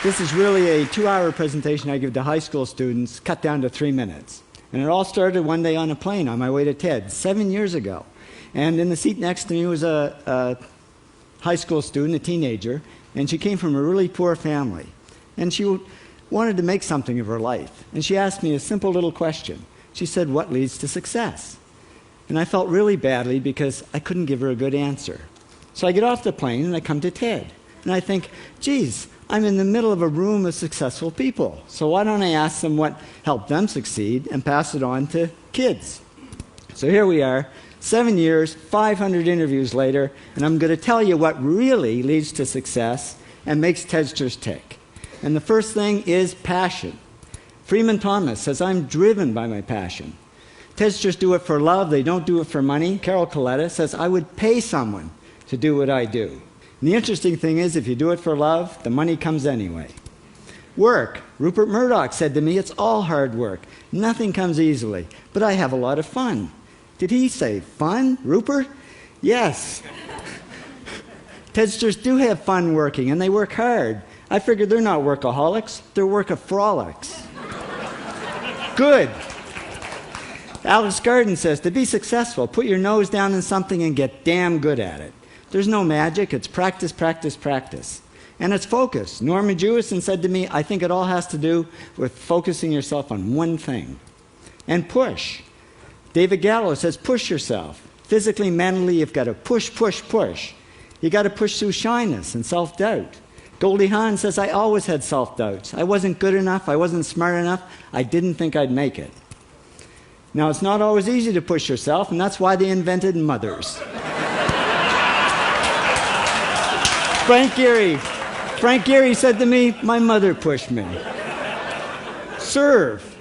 This is really a 2-hour presentation I give to high school students, cut down to 3 minutes. And it all started one day on a plane on my way to TED, 7 years ago. And in the seat next to me was a high school student, a teenager, and she came from a really poor family. And she wanted to make something of her life. And she asked me a simple little question. She said, "What leads to success?" And I felt really badly because I couldn't give her a good answer. So I get off the plane and I come to TED. And I think, geez, I'm in the middle of a room of successful people. So why don't I ask them what helped them succeed and pass it on to kids? So here we are, 7 years, 500 interviews later, and I'm going to tell you what really leads to success and makes TEDsters tick. And the first thing is passion. Freeman Thomas says, "I'm driven by my passion." TEDsters do it for love, they don't do it for money. Carol Coletta says, "I would pay someone to do what I do." And the interesting thing is, if you do it for love, the money comes anyway. Work. Rupert Murdoch said to me, "It's all hard work. Nothing comes easily, but I have a lot of fun." Did he say fun, Rupert? Yes. TEDsters do have fun working, and they work hard. I figured they're not workaholics, they're workaholics. Good. Alex Garden says, "To be successful, put your nose down in something and get damn good at it." There's no magic, it's practice, practice, practice. And it's focus. Norman Jewison said to me, "I think it all has to do with focusing yourself on one thing." And push. David Gallo says, "Push yourself. Physically, mentally, you've got to push, push, push. You got to push through shyness and self-doubt." Goldie Hawn says, "I always had self-doubts. I wasn't good enough, I wasn't smart enough, I didn't think I'd make it." Now, it's not always easy to push yourself, and that's why they invented mothers. Frank Gehry said to me, "My mother pushed me." Serve.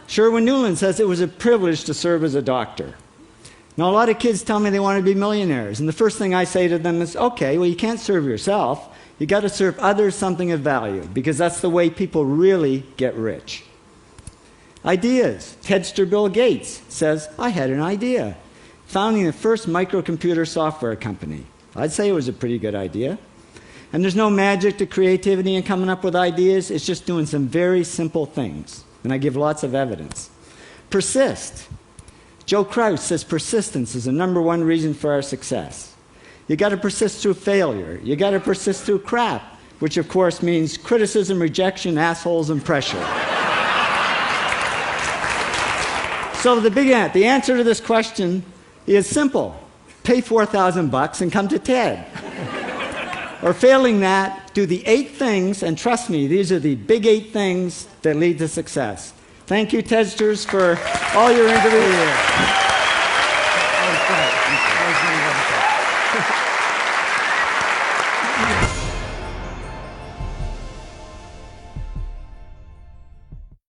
Sherwin Newland says, "It was a privilege to serve as a doctor." Now, a lot of kids tell me they want to be millionaires, and the first thing I say to them is, okay, well, you can't serve yourself. You got to serve others something of value, because that's the way people really get rich. Ideas. TEDster Bill Gates says, "I had an idea." Founding the first microcomputer software company. I'd say it was a pretty good idea. And there's no magic to creativity and coming up with ideas. It's just doing some very simple things. And I give lots of evidence. Persist. Joe Kraus says persistence is the #1 reason for our success. You got to persist through failure. You got to persist through crap, which of course means criticism, rejection, assholes, and pressure. So the answer to this question is simple. Pay $4,000 and come to TED. Or failing that, do the 8 things, and trust me, these are the big 8 things that lead to success. Thank you, TEDsters, for all your interviews.